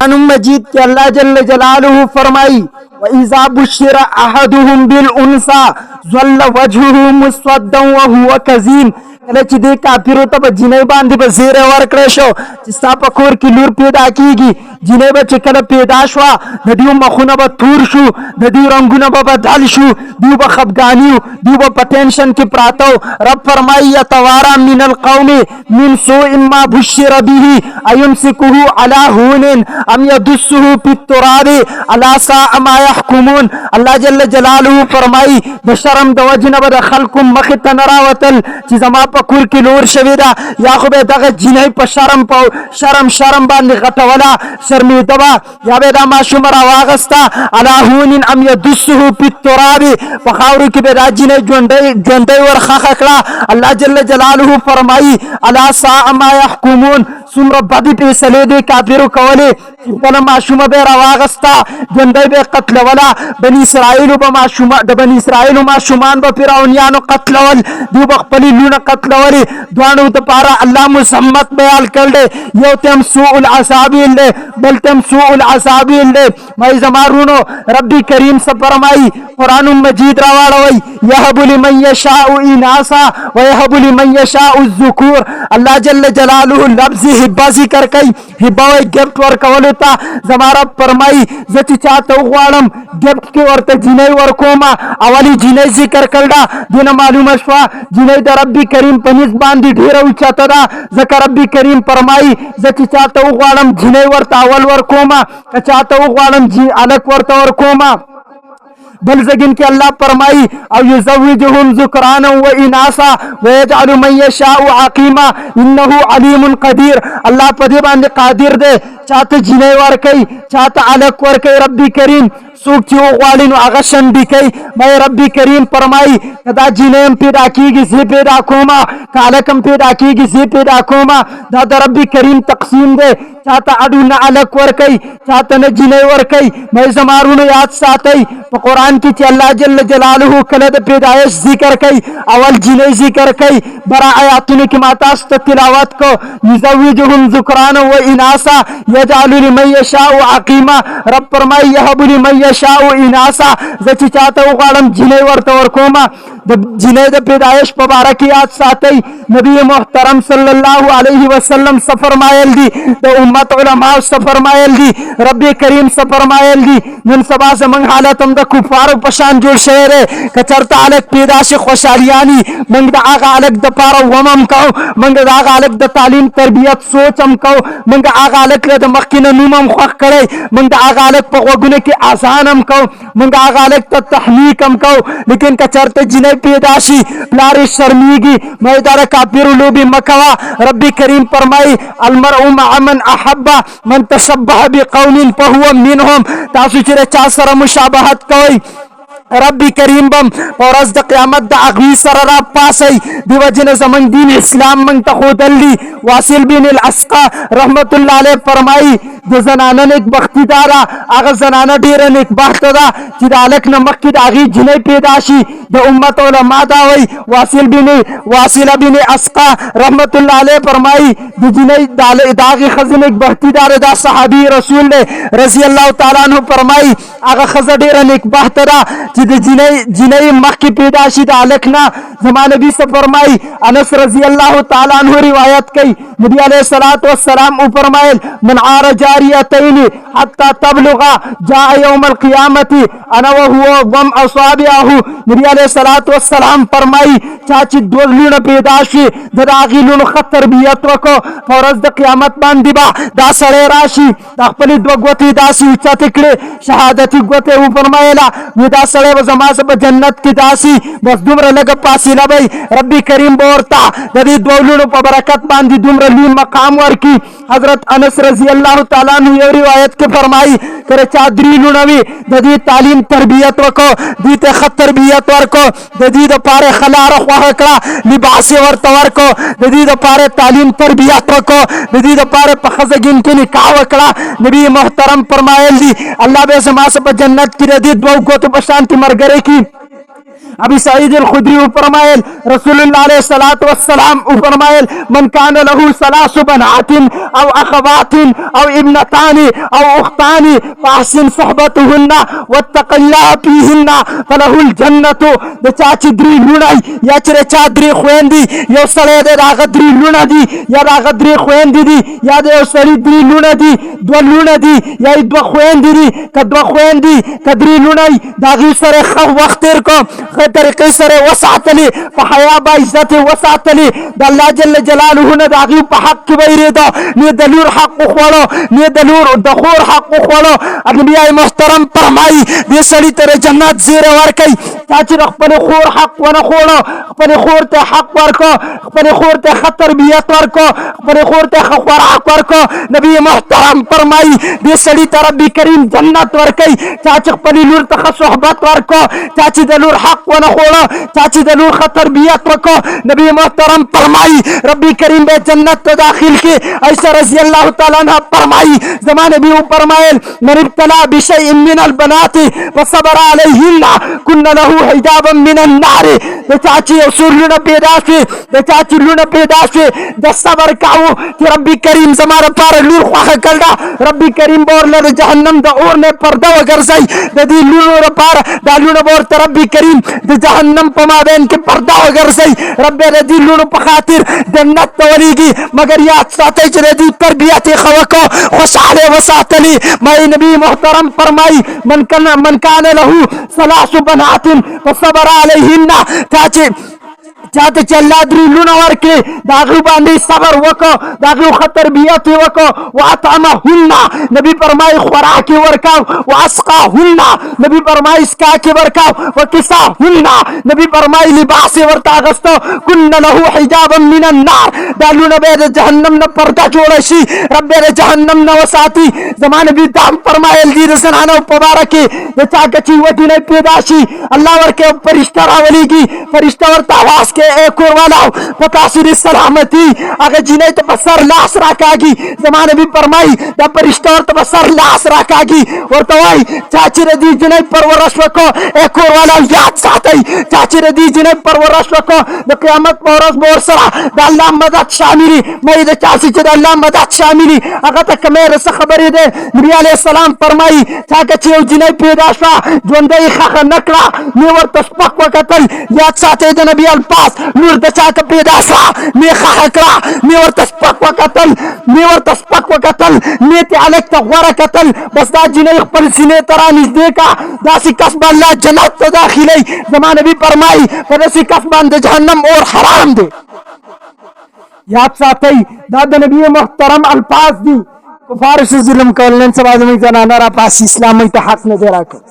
मजीद के अल्लाह जल्ल जलालुहु फरमाई वइज़ा बुश्शिरा अहदुहुम बिल उनसा ज़ल्ल वजहुहु मुस्वद्दन व हुवा कज़ीम। कले چې دې کافرو ته به جنۍ باندې به زیری ورکړی شو چې ستا په کور کې لور پیدا کېږي. جنۍ به چې کله پیدا شوه د دوی مخونه به تور شو، د دوی رنګونه به بدل شو، دوی به خفګاني وو، دوی به په ټینشن کې پراته وو. رب فرمایي یتوارا من القوم من سوء ما بشر به ایمسکه علی هون ام یدسه فی التراب الا ساء ما يحکمون. الله جل جلاله فرمایي د شرم د وجې نه به د خلکو مخې ته نه راوتل چې زما په کور کې لور شوې ده، یا خو به دغه جنۍ په شرم باندې غټوله، شرمېده به، یا به دا ماشومه راواغسته علی هون ام یدسه فی التراب، په خاورو کې به دا جنۍ ژوندۍ ورخښه کړه. الله جل جلاله فرمایي الا ساء ما يحکمون. څومره بدې فیصلې دې کافرو کولې. خپله ماشومه به یې راواغسته، ژوندۍ به یې قتلوله. د بني اسرائیلو ماشومان به فرعونیانو قتلول، دوی به خپلې لوڼه قتلولې. دواړو دپاره الله مذمت بیان کړی دی. یو ته هم سوء العصابیل دی، بل ته هم سوء العصابیل دی. مای زما رونو ربي کریم څه فرمایي؟ قرآن مجید راواړوئ یهب لمن یشاء اناسا ویهب لمن یشاء الذکور. الله جل جلاله لفظ هبه ذکر کوي. هبه وایي ګفټ ورکولو ته. زما رب فرمایي زه چې چاته وغواړم ګفټ کې ورته جنۍ ورکومه. اولي جنۍ ذکر کړله، دې نه معلومه شوه جنۍ د ربي کریم په نسبت باندې ډېره اوچته ده. ځکه ربي کریم فرمایي زه چې چاته وغواړم جنۍ ورته اول ورکومه، که چاته وغواړم هلک ورته ورکومه. بل زگن کے اللہ فرمائی او یزوجهم ذکرانا و اناسا ویجعل من یشاء عقیما انه علیم قدیر. اللہ پدی باندې قادر دے، چاہتے جنۍ ورکی، چاہتے علک ورکی. ربی کریم سوک چې وغواړي نو هغه شنډي کوي. مې ربي کریم فرمایي دا جنۍ هم پیدا کېږي زه پیدا کومه، که هلک هم پیدا کېږي زه پیدا کومه. دا د ربي کریم تقسیم دی. چاته اډو نه هلک ورکوي، چاته نه جنۍ ورکوي. مې زما وروڼو یاد ساتئ په قرآن کې چې الله جل جلاله کله د پیدایش ذکر کوي اول جنۍ ذکر کوي. برا آیاتونو کې ما تاسو ته تلاوت کو یزوجهم ذکرانا و اناسا یجعل لمن یشاء عقیما. رب فرمایي یهب لمن یشاء اناسا، زه چې چاته وغواړم جنۍ ورته ورکومه. د جنۍ د پیدایش په باره کې یاد ساتئ نبی محترم صلی الله علیه وسلم څه فرمایل دي، د امت علماء څه فرمایل دي، رب کریم څه فرمایل دي. نن سبا زموږ حالت هم د کفارو په شان جوړ شوی دی. که چېرته هلک پیدا شي خوشحالیاني موږ د هغه هلک دپاره وم هم کوو، موږ د هغه هلک د تعلیم تربیت سوچ هم کوو، موږ د هغه هلک له د مخکې نه نوم هم خوښ کړی، موږ د هغه هلک په غوږونو کې اذان هم کوو، موږ د هغه هلک ته تحمیق هم کوو. لیکن که چېرته جنۍ پیدا شي پلار یې شرمیږي. مې دا د کافرو لوبې مه کوه. رب کریم فرمایي المرء مع من احب من تشبه بقوم فهو منهم. تاسو چې د چا سره مشابهت کوئ ربی کریم بم ورځ د قیامت د هغوی سره را پاسئ. دی وجې نه زموږ دین اسلام موږ ته ښودل دي. واصل بن الاسقا رحمت الله علیه فرمایي د زنانه نیکبختي دا ده، هغه زنانه ډېره نیکبخته ده چې د هلک نه مخکې د هغې جنۍ پیدا شي. د امت علما دا وایي واصل بن اسقا رحمت الله علیه فرمایي د جنۍ د هغې ښځې نیکبختي دا ده. دا صحابي رسول دی رضی الله تعالی عنه فرمایي هغه ښځه ډېره نیکبخته ده چې د جنۍ مخکې پیدا شي د هلک نه. زما نبي څه فرمایي انس رضی الله تعالی عنه روایت کوي نبی علیه الصلاة والسلام وفرمایل من عار جاریتین حتی تبلغ جاء یوم القیامت انا وهو ضم اصابعه. نبی علیه الصلاة والسلام فرمایي چا چې دوه لوڼه پیدا شي د هغې لوڼو ښه تربیت وکړو په ورځ د قیامت باندې به دا سړی راشي د خپلې دوه ګوتې داسې اوچتې کړې شهادتي ګوتې وفرمایله نو دا سړی به زما څه په جنت کې داسې بس دومره لږه فاصله به ربي کریم به ورته د دې دوه لوڼو په برکت باندې دومره لوی مقام ورکړي. حضرت انس رضی الله تعالی عنه یو روایت کې فرمایي کله چا درې لوڼه وي د دې تعلیم تربیت وکړو، دوی ته ښه تربیت ورکړو، د دې دپاره ښه لاره خوښه کړه، لباس یې ورته ورکړو، د دې دپاره تعلیم تربیت وکړو، د دې دپاره په ښځګین کې نکاح وکړه. نبي محترم فرمایل دي الله به زما څه په جنت کې د دې دوو ګوتو په شانتې ملګری کړي. ابي سعید الخدری فرمایل رسول الله علیه الصلاۃ والسلام فرمایل من كان له ثلاث بنات او اخوات او ابنتان او اختان فاحسن صحبتهن واتق الله فيهن فله الجنه. د چا چې درې لونه یا چې چا درې خويندې یو سړی د هغه درې لونه دي یا د هغه درې خويندې دي یا د یو سړي درې لونه دي دوه لونه دي یا دوه خويندې دي که دوه خويندې که درې لونه د هغې سره ښه وخت تېر کړو ښه طریقې سره وساتلې په حیا با عزت یې وساتلې د الله جل جلاله نه د هغې په حق کې به یېرېده نه د لور حق وخوړو نه د لور د خور حق وخوړو. نبي محترم فرمایي دې سړي ته د جنت زیری ورکوي چا چې د خپلې خور حق ونه خوړو خپلې خور ته حق ورکړو خپلې خور ته ښه تربیت ورکړو خپلې خور ته ښه خوراک ورکړو. نبي محترم فرمایي دې سړي ته رب کریم جنت ورکوي چا چې خپلې لور ته ښه صحبت ورکړو چا چې د لور حق ونه خوړو چا چې د لور ښه تربیت وکړو. نبي محترم فرمایي رب کریم به جنت ته داخل کړي. عائشہ رضی الله تعالی عنها فرمایي زما نبي فرمایل من ابتلى بشيء من البنات فصبر عليهن كن له حجابا من النار. د چا چې یو څو لونه پیدا شي د چا چې لونه پیدا شي د صبر کاوه چې رب کریم زما لپاره لور خوښه کړه رب کریم به ورله د جهنم د اور نه پرده وګرځوي د دې لونو لپاره دا لونه به ورته رب کریم د جهنم په مابین کې پرده وګرځوي رب د دې لونو په خاطر جنت ته ولېږي مګر یاد ساتئ چې د دې تربیت یې ښه وکړو خوشحاله وساتلې. ما نبي محترم فرمایي من کان له ثلاث بنات فصبر عليهن چاته چې الله درې لونه ورکړي د هغې باندې صبر وکړو د هغې ښه تربیت یې وکړو واطعمهن نبي فرمایي خوراک یې ورکړو واسقاهن نبي فرمایي څښاک یې ورکړو وکساهن نبي فرمایي لباس یې ورته اغوستو کن له حجابا من النار دا لونه به یې د جهنم نه پرده جوړه شي رب یې د جهنم نه وساتي. زما نبي دا هم فرمایل دي د زنانو په باره کې د چا که چې یوه جنۍ پیدا شي الله ورکې فرشته راولېږي فرشته ورته اواز کې اے کور والاو په تاسو دې سلامتي هغه جنۍ ته په سر لاس راکاږي. زما نبي فرمایي دا فرشته ورته په سر لاس راکاږي ورته وایي چا چې د دې جنۍ پرورش وکړو اے کور والاو یاد ساتئ چا چې د دې جنۍ پرورش وکړو د قیامت په ورځ به ورسره د الله مدد شاملي مې د چا چې د الله مدد شاملي هغه ته کمې څه خبرې دی. نبي علیه السلام فرمایي چا که چې یو جنۍ پیدا شوه ژوندی یې ښخه نه کړه مې ورته سپک وکتل یاد ساتئ د نبي الفاظ لور د چا که پیدا شوه مې ښخه کړه مې ورته سپک وکتل مې تې هلک ته غوره کتل بس دا جنۍ خپل سینې ته رانږدې کړه داسې کس به الله جنت ته داخلوي. زما نبي فرمایي په داسې کس باندې جهنم اور حرام دی. یاد ساتئ دا د نبي محترم الفاظ دي. کفار سے ظلم کول نن سبا زموږ زنانه راپاسي اسلام موږ ته حق نه دی راکړی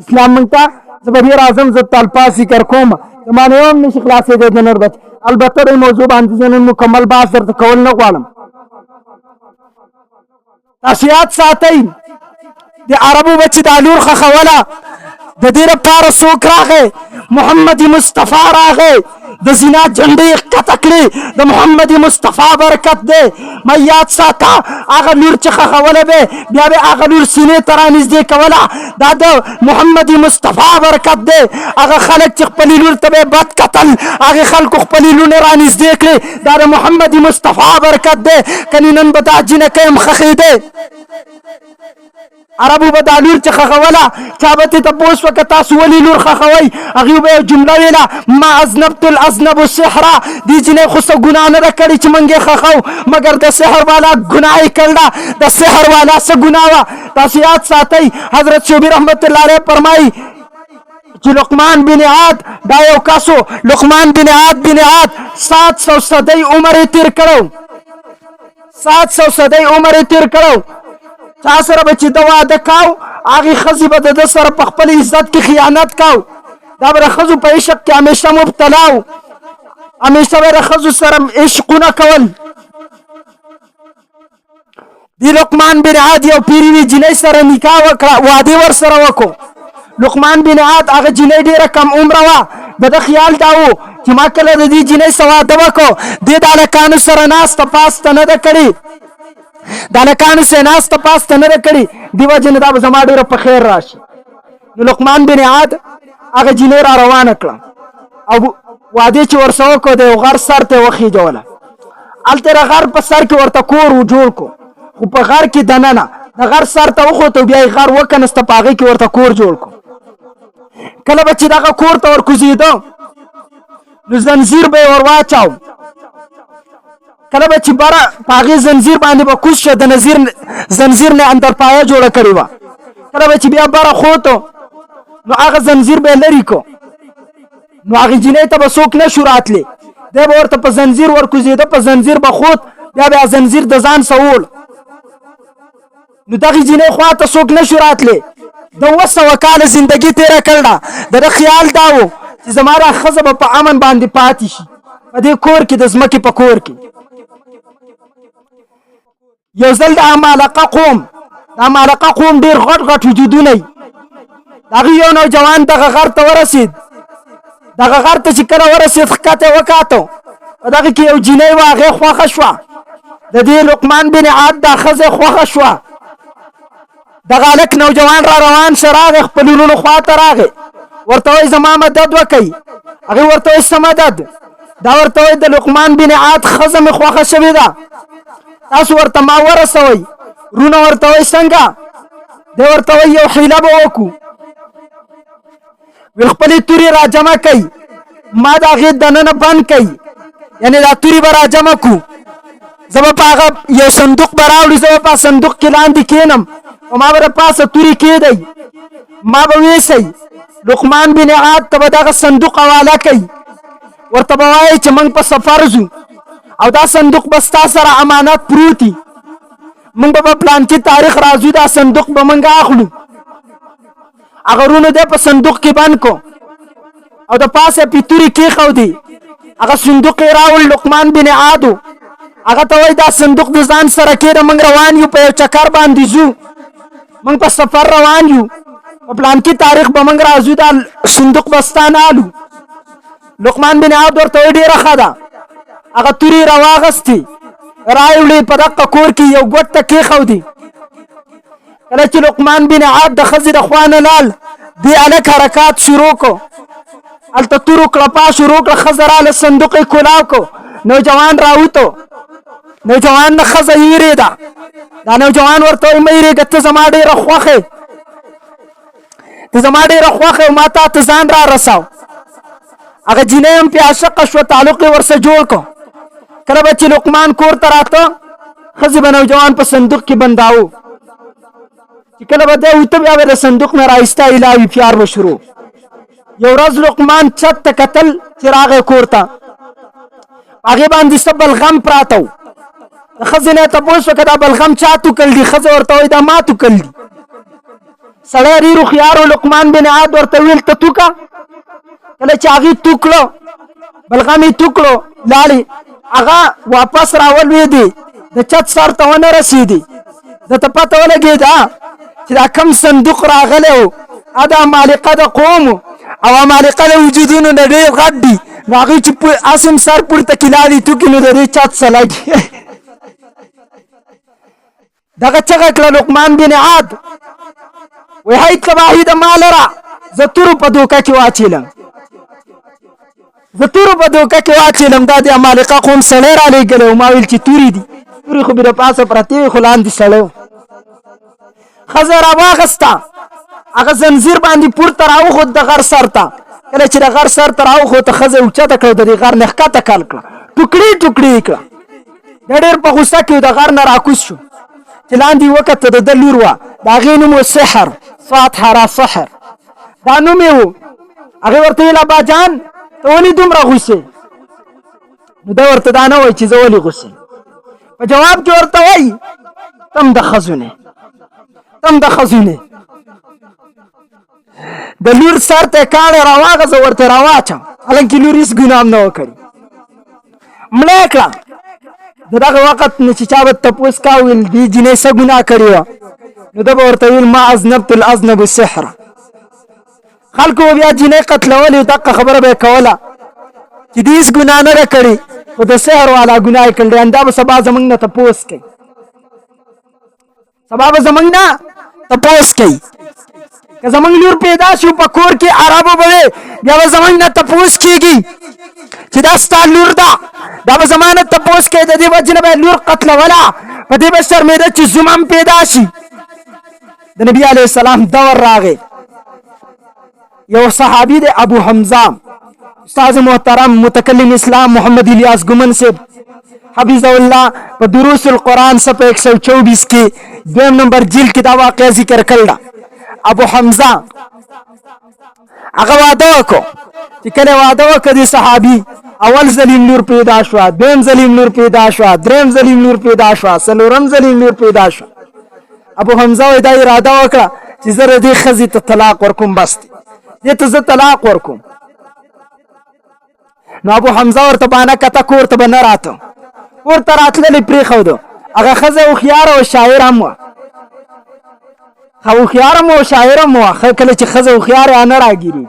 اسلام موږ ته زه به ډېر اعظم زه الفاظ ذکر کوم زما نه یو هم نشي خلاصېدی د نور بچ البته د موضوع باندې زه نن مکمل بحث درته کول نه غواړم. تاسو یاد ساتئ د عربو بچې دا لور ښخوله د دې لپاره څوک راغی محمد مصطفی راغی د زنا جنډې ښکته کړې د محمد مصطفی برکت دی. ما یاد ساته هغه لور چې ښخوله به بیا به هغه لور سینې ته رانږدې کوله دا د محمد مصطفی برکت دی. هغه خلک چې خپلې لور ته به بد کتل هغې خلکو خپلې لوڼې رانږدې کړې دا د محمد مصطفی برکت دی. کنې نن به دا جنکۍ هم ښخېدی عربو به دا لور چې ښخوله چا به ترې تپوس وکړه تاسو ولې لور ښخوئ هغې به یو جمله ویله ما اذنبت الاذنب السحره دې جنۍ خو څه ګناه نه ده کړې چې موږ یې ښخو مګر د سحر والا ګناه یې کړله د سحر والا څه ګناه وه. تاسو یاد ساتئ حضرت شعبي رحمت الله علیه فرمایي چې لقمان بن عاد دا یو کسو لقمان بن عاد 700 صدۍ عمر یې تېر کړو 700 صدۍ عمر یې تېر کړو. چا سره به چې د واده کاو هغې ښځې به د ده سره په خپل عزت کې خیانت کاو دا به د ښځو په عشق کې همیشه مبتلا و همیشه به د ښځو سره عشقونه کول. دی لقمان بن عاد یو پیروي جنۍ سره نکاح وکړه واده ورسره وکړو. لقمان بن عاد هغه جنۍ ډېره کم عمره وه د ده خیال دا و چې ما کله د دې جنۍ سره واده وکړو دې د هلکانو سره ناسته پاسته نه ده کړې د هلکانو سره ناسته پاسته نه ده کړې دې وجې نه دا به زما ډېره په خیر راشي. نو لقمان بن عاد هغه جینۍ را روانه کړه او واده چې ورسره وکړو د یو غر سر ته یې وخېجوله. هلته د غر په سر کې ورته کور و جوړ کړو، خو په غر کې دننه د غر سر ته وخوت او بیا یې غر وکنسته، په هغې کې ورته کور جوړ کړو. کله به چې دغه کور ته ورکوزېده نو زنځیر به یې ور واچاو، کله به چې بره په هغې زنځیر باندې به کوز شه، د زنځیر نه اندرپایه جوړه کړې وه. کله به چې بیا بره خوتو نو هغه زنځیر به یې لرې کړو، نو هغې جینۍ ته به څوک نه شو راتلی، دی به ورته په زنځیر ورکوزېده، په زنځیر به خوت، بیا به زنځیر د ځان سوول. نو دغې جینۍ خوا ته څوک نه شو راتلی. د 200 کاله زندګي تېره کړله. د ده خیال دا و چې زما دا ښځه به په امن باندې پاتې شي په دې کور کې، د ځمکې په کور کې. یو ځل د عمالقه قوم ډېر غټ غټ وجودونه وي. د هغې یو نوجوان دغه غر ته ورسېد. دغه غر ته چې کله ورسېد ښکته یې وکاته، په دغې کې یو جینۍ وه، هغې خوښه شوه. د دې لقمان بن عاد دا ښځه خوښه شوه. دغه هلک نوجوان را روان شه، راغی خپل ورونو خوا ته راغی، ورته وایي زما مدد وکئ. هغې ورته وایي څه مدد؟ دا ورته وایي د لقمان بن عاد ښځه مې خوښه شوې ده، تاسو ورته ما ورسوئ. رونه ورته وایي څنګه؟ دی ورته وایي یو حیله به وکړو، ویل خپلې تورې را جمع کوي، ما د هغې دننه بند کوي، یعنې دا تورې به را جمع کړو، زه به په هغه یو صندوق به راوړي، زه به په صندوق کې لاندې کښېنم او ما به د پاسه تورې کېدی، ما به ویسئ. لقمان بن عاد ته به دغه صندوق حواله کوي، ورته به وایي چې موږ په سفر ځو او دا صندوق به ستا سره امانت پروت وي، موږ به په پلانکي تاریخ راځو، دا صندوق به موږ اخلو. هغه رونو دی په صندوق کې بند کو او د پاسه پې تورې کېښودې. هغه صندوق یې راوړ لقمان بن عادو، هغه ته وایي دا صندوق د ځان سره کېده، موږ روان یو په یو چکر باندې ځو، موږ په سفر روان یو، په پلانکي تاریخ به موږ راځو، دا صندوق به ستا نه الو. لقمان بن عاد ورته وایي ډېره ښه ده. هغه تورې راواغستې، را یې وړې، په دقه کور کې یو ګوټ ته کېښودې. کله چې لقمان بن عاد د ښځې د خوا نه لال، دې هلک حرکات شروع کړو، هلته تورو کړپا شروع کړه، ښځه راله، صندوق یې کولاو کړو، نوجوان راوتو. نوجوان نه ښځه ویرېده. دا نوجوان ورته وایي مه ویرېږه، ته زما ډېره خوښې، ته زما ډېره خوښې او ما تا ته ځان را رساو. هغه جینۍ هم پې عاشقه شوه، تعلق یې ورسره جوړ کړو. کله به چې لقمان کور ته راته، ښځې به نوجوان په صندوق کې بنداوه، چې کله به دی وته بیا به د صندوق نه رایسته علاوې پیار به شروع. یو ورځ لقمان چت ته کتل چې راغی کور ته، هغې باندې څه بلغم پراته و. د ښځې نه یې تپوس وکړه دا بلغم چا توکل دي؟ ښځه ورته وایي دا ما توکل دي. سړی ډېر هوښیار و، لقمان بن عاد ورته ویل ته توکه. کله چې هغې توکړو، بلغم یې توکړو، لاړې، هغه واپس راولوېدې، د چت سر ته ونه رسېدې. درته پته ولګېده چې دا کم صندوق راغلی و، دا عمالقه د قوم او عمالقه د وجودونو نه ډېر غټ دي، نو هغوی چې اسم سر پورته کړي لاړې توکي، نو د دې چت څه لګي. دغه چغه کړه لقمان بن عاد، وایي هی تباهي د ما لره، زه تورو په دوکه کې واچېلم، زه تورو په دوکه کې واچېلم، دا د عمالقه قوم سړی را لېږلی و. ما ویل چې تورې دي، تورې خو مې د پاسه پرتې وې، خو لاندې سړی و. ښځه را واغسته، هغه زنځیر باندې پورته راوخوت د غر سر ته. کله چې د غر سر ته راوخوته، ښځه یې اوچته کړه، د دې غر نه ښکته کل کړه، ټوکړې ټوکړې یې کړه. دا ډېر په غوسه کې د غر نه راکوز شو، چې لاندې یې وکته، د ده لور وه، د هغې نوم و سحر، فاتحه را سحر، دا نوم یې و. هغې ورته ویل اباجان ته ولې دومره غوسې؟ نو ده ورته دا نه وایي چې زه ولې غوسې. په جواب کې ورته وایي تم د ښځو نه، تم د ښځو نه. د لور سر ته یې کاڼی راواغځه، ورته یې راواچم، حالانکې لور هېڅ ګناه هم نه وه کړې، مړه یې کړه. د دغه وخت نه چې چا به تپوس کا، ویل دې جینۍ څه ګناه کړې وه، نو ده به ورته ویل ما اذنبت الاذنب سحره. خلکو به بیا جینۍ قتلولې، دقه خبره به یې کوله چې دې هېڅ ګناه نه ده کړې، خو د سحر والا ګناه یې کړې. دا به سبا زموږ نه تپوس کوي، سبا به زموږ نه تپوس کوي. که زمونږ لور پیدا شو په کور کې عربو به بیا به زمونږ نه تپوس کېږي چې دا ستا لور ده دا به زما نه تپوس کوي د دې وجې نه به یې لور قتلوله په دې به شرمېده چې زوم هم پیدا شي د نبي علیه السلام دور راغی یو صحابي دی ابو حمزه استاد محترم متکلم اسلام محمد الیاس گمن صاحب حفظه الله په دروس القرآن صفحه 124 کې دویم نمبر جلد کې دا واقعه ذکر کړل ابو حمزه هغه واده وکړو چې کله واده وکړ د صحابي اول ځلیم نور پیدا شو دویم ځلیم نور پیدا شو دریم ځلیم نور پیدا شو څلورم ځلیم نور پیدا شو ابو حمزه دا اراده وکړه چې زه دې ښځې ته طلاق ورکوم بس دې ته زه طلاق ورکوم نو ابو حمزه ورته باندې کته کور ته به نه راته ورته راتللی پرېښودو هغه ښځه هوښیاره او شاعر هم وه هوښیاره هم او شاعر هم وه کله چې ښځه هوښیاره نه راګیرېږي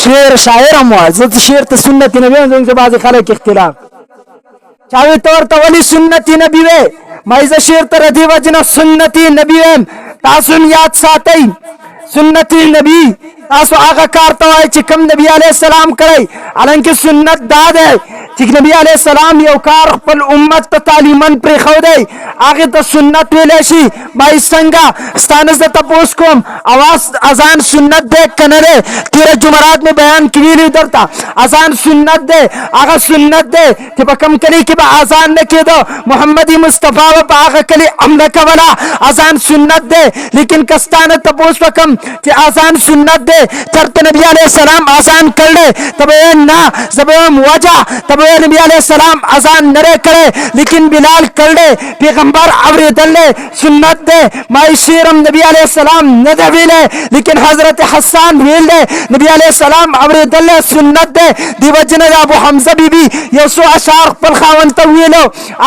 شعر شاعر هم وه زه شعر ته سنت نبي هم زموږ بعضې خلک اختلاف چا وی ته ورته ولې سنت نبي وې ما زه شعر ته د دې وجې نه سنت نبي ویم تاسو یاد ساتئ سنت نبی تاسو هغه کار ته وایي چې کوم نبی علیه السلام کړی حالانکه سنت دا دی چې نبی علیه السلام یو کار خپل امت ته تعلیمن پرېښودی هغې ته سنت ویلی شي بای څنګه ستا نه زه تپوس کوم اواز اذان سنت دی که نه دی تېره جمعرات مې بیان کې ویلي درته اذان سنت دی هغه سنت دی چې په کوم کلي کې به اذان نه کېده محمدي مصطفی به په هغه کلي حمله کوله اذان سنت دی لیکن که ستا نه تپوس وکړم چې اذان سنت دی چېرته نبي علیه السلام اذان کړی ته به ویم نه زه به ویم وجه ته به ویم نبي علیه السلام اذان نه دی کړی لیکن بلال کړی پیغمبر اورېدل دی سنت دی ما یې شعر هم نبي علیه السلام نه دی ویلی لیکن حضرت حسان ویل دی نبي علیه السلام اورېدل دی سنت دی دې وجې نه د ابو حمزه بیبي یو څو اشعار خپل خاوند ته ویلو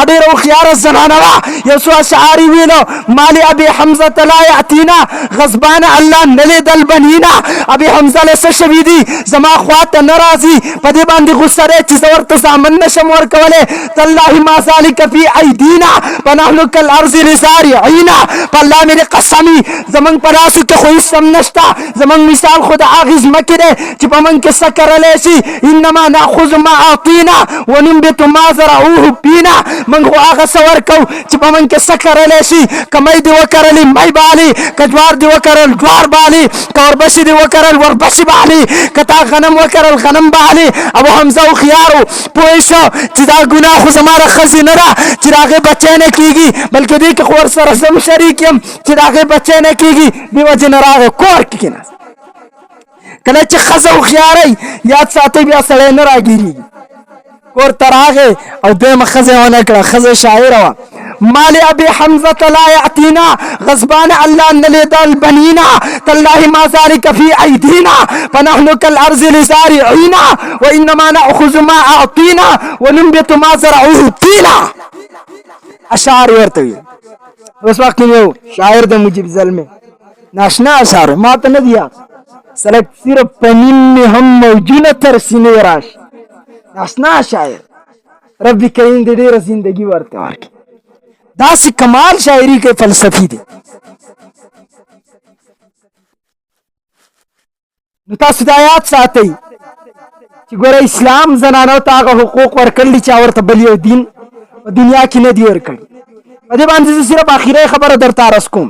ډېره هوښیاره زنانه وه یو څو اشعار یې ویلو مالي ابي حمزه لا یعتینا غضبان الله نه لیدل بنینا ابي حمزه له څه شوي دي زما خواته نه راځي په دې باندې غوسه دی چې زه ورته زامن نشم ورکولی تالله ما ذلک فی ایدینا ونحن کالارض لزارعینا په الله مې دې قسمي زمونږ په لاسو کې خو هېڅ هم نشته زمونږ مثال خو د هغې ځمکې دی چې په موږ کې څه کرلی شي انما ناخذ ما اعطینا وننبت ما زرعوه فینا موږ خو هغه څه ورکوو چې په موږ کې څه کرلی شي که می دې وکرلې می بالي که جوار دې وکرل جوار بالي که وربشې دې وکرل وربشې بالي که تا غنم وکرل غنم بالي ابو حمزه هوښیار و پوه شو چې دا ګناه خو زما د ښځې نه ده چې د هغې بچی نه کېږي بلکې دې کې خو ورسره زه هم شریک یم چې د هغې بچی نه کېږي دې وجې نه راغی کور کې کېناست کله چې ښځه هوښیاری یاد ساتئ بیا سړی نه راګیرېږي کور ته راغی او دویمه ښځه یې ونه کړه ښځه شاعره وه مال ابي حمزه لا يعطينا غصبان الله نلدل بنينا تالله ما ذلك في ايدينا فنحن كالارض لزارعينا وانما ناخذ ما اعطينا وننبت ما زرعوه فينا اشعار ورته اوس وخت یو شاعر د مجيب زلمه ناشنا اشعار ما ته نه دیا سلک صرف پنیم میں هم موجونه تر سینې راش ناشنا شاعر رب کریم دې ډېره زندگی ورته ورکړي داسې کمال شاعری کې فلسفي دي نو تاسو دا یاد ساتئ چې ګوره اسلام زنانو ته هغه حقوق ورکړي چې ورته بل یو دین په دنیا کې نه دی ورکړي په دې باندې زه صرف اخیری خبره درته عرض کوم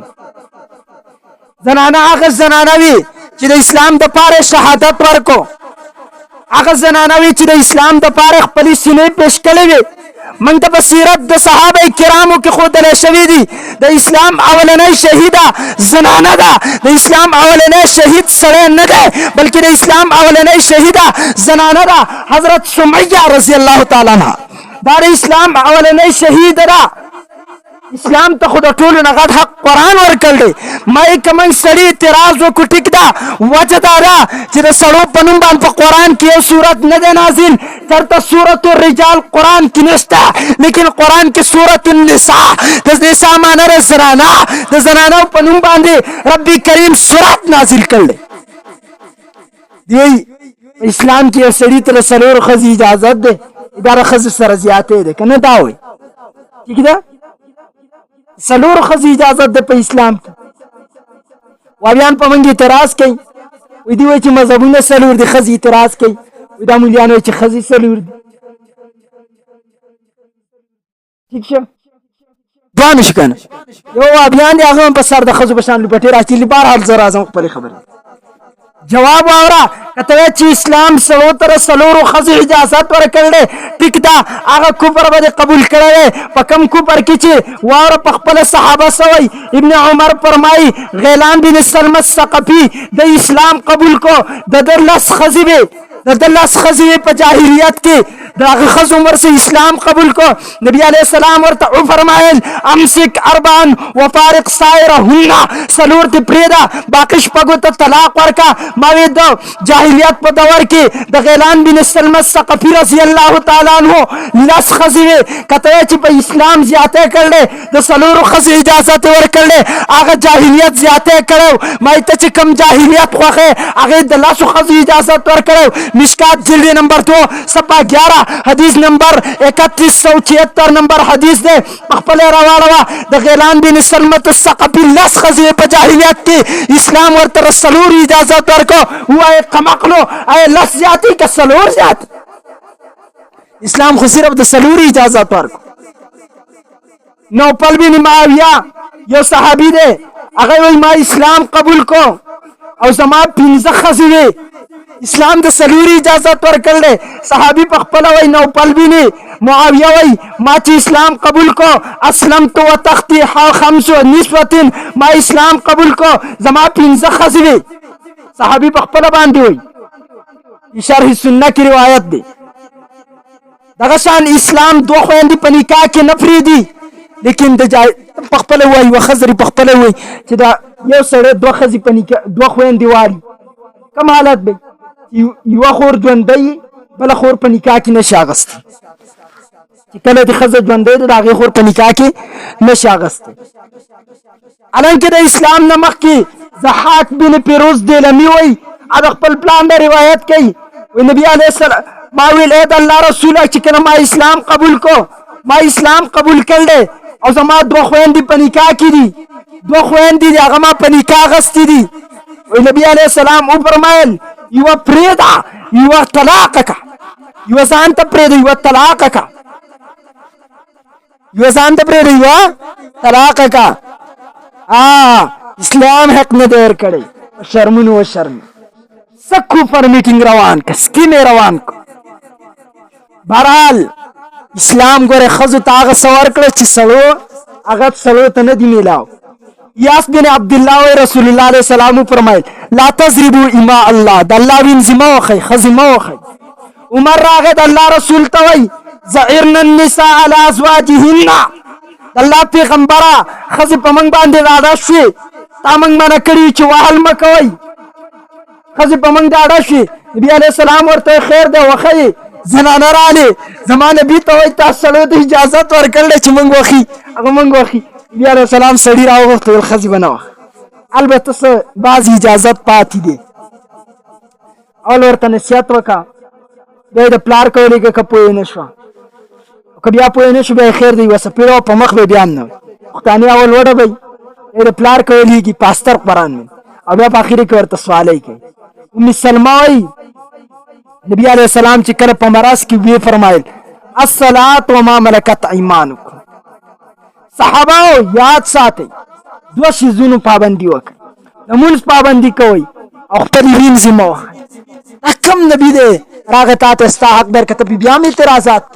زنانه هغه زنانه وي چې د اسلام دپاره شهادت ورکړو هغه زنانه وي چې د اسلام دپاره خپلې سینې پیش کړې وي من ته په سیرت د صحابه کرامو کې ښودلی شوي دي د اسلام اولنی شهیده زنانه ده د اسلام اولنی شهید سړی نه دی بلکې د اسلام اولنی شهیده زنانه ده حضرت سمیه رضی الله تعالی عنها دا د اسلام اولنی شهیده ده اسلام ته خو د ټولو نه غټ حق قرآن ورکړ دی ما یې که موږ سړي اعتراض وکړو ټیک ده وجه دا ده چې د سړو په نوم باندې په قرآن کې یو صورت نه دی نازل چېرته صورت الرجال قرآن کې نشته لیکن قرآن کې صورت النساء د نساء معنی د زنانه د زنانو په نوم باندې رب کریم صورت نازل کړی دی اسلام کې یو سړي ته د څلورو ښځې اجازت دی دا د ښځو سره زیاتی دی که نه دا وایي ټیک ده څلورو ښځې اجازت ده په اسلام کې وابیان په موږ اعتراض کوي وي دی وایي چې مذهبونه څلور دي ښځې اعتراض کوي وي دا مولیان وایي چې ښځې څلور دي ٹھیک شو دوه مې شو که نه یو وابیان دي هغه هم په سر د ښځو په شان لوپټې راچلي بهرحال زه راځم خپلې خبرې جواب واوره کته چې اسلام سلو تر سلورو ښځې اجازت ورکړل ټیک ده هغه کفر به قبول کړی په کم کفر کې چې واوره په خپل صحابه سوی ابن عمر فرمایي غیلان بن سلمة الثقفي د اسلام قبول کو د لس ښځې وې د لس ښځې وې په جاهلیت کې د هغه ښځو عمر سے اسلام قبول کو نبی علیہ السلام ورته فرمایل امسک اربعا وفارق سائرهن سلور ته پرېږده باقي شپږو ته طلاق ورکه ما وې د جاهلیت په دور کې د غیلان بن سلمة الثقفي رضی الله تعالی عنہ لس ښځې وې کته چې په اسلام زیاته کړل د سلورو ښځې اجازه ورکړل هغه جاهلیت زیاته کړو ما ته چې کم جاهلیت خوخه هغه د لاسو ښځې اجازه ورکړو مشکات جلد نمبر 2 صفحه 11 حدیث نمبر 3176 نمبر حدیث ده خپل راوړوا د غیلان بن سلمة الثقفي لس ښځې په جاهلیت کې اسلام ورته سلور اجازه ورکړو وای قمقلو اي لس زیاتی که سلور زیات اسلام خو صرف د سلور اجازه ورکړو نوفل بن معاویه یو صحابي دی هغه وای ما اسلام قبول کو او زما 15 ښځې وې اسلام د سلوري اجازه ورکړل صحابي په خپل وای نوفل بن معاویه وای ما چې اسلام قبول کو اسلمت وتختی خمس نسوه ما اسلام قبول کو زما 15 ښځې وې صحابي په خپل باندې وای شرح سنت کی روایت دی دغه شان اسلام دوه خويندې په نکاح کې نه پریدي لیکن د په خپل وای وخزري په خپل وای چې دا یو سره دوه ښځې په نکاح دوه خويندې واري کوم حالت به یو خور ژوندۍ بل خور په نکاح کې نشي اغست چې کله د ښځه ژوندۍ د هغې خور په نکاح کې نشي اغست حالانکه د اسلام نه مخکې ضحاک بن پیروز دیلمي وای هغه خپل پلان د روایت کوي وی نبی علیه السلام ما ویل اې د الله رسوله چې کله ما اسلام قبول کو ما اسلام قبول کړل او زما دوه خويندې په نکاح کې دي دوه خويندې دي هغه ما په نکاح اغستې دي وی نبی علیه السلام وفرمایل یو پرېږده یو طلاق کا یو ځان ته پرېږده یو طلاق کا یو ځان ته پرېږده یو طلاق کا اسلام حق نه دی ورکړی شرمونو و شرم سکو پر میټینګ روان که سکیم روان کو بهرحال اسلام ګوره ښځو ته هغه څه ورکړه چې سړو هغه سړو ته نه دي میلاو یاس بن عبدالله و رسول الله علیه السلام فرمایل لا تضربوا اماء الله د الله وینځي مه وښئ ښځې مه وښئ عمر راغی د الله رسول ته وایي زعرنا النساء على ازواجهن د الله پیغمبره ښځې په موږ باندې ډاډه شوې تا موږ منع کړي چې وهل مه کوئ ښځې په موږ ډاډه شوې نبي علیه السلام ورته خیر دی وښیې زنانه رالې زما نبي ته وایي تاسو سړو ته اجازت ورکړی چې موږ وښي هغه موږ وښي نبي علیه السلام سړي راوغوښته ویل ښځې به نه وښه البته څه بعض اجازت پاتې دی اول ورته نصیحت وکړه بیا یې د پلار کولی که پوهې نه شوه که بیا پوهې نه شو بیا خیر دی یوه څپېړه په مخ به بیا هم نه وي پښتانې اول وډه به یې د پلار کولیږي پاستر قرآن مې او بیا په اخر کې ورته سوالی کوي ام سلمه وایي نبی علیہ السلام چې کله په مرض کې وی فرمایل الصلاة وما ملکت ایمانکم صحابه یاد ساتئ دوه شیزونو پابندي وکړئ لمونځ پابندي کوئ او خپل وینځي مه وهئ دا کم نبی دی راغی تا ته ستا حق درکړه ته بیا هم اعتراضات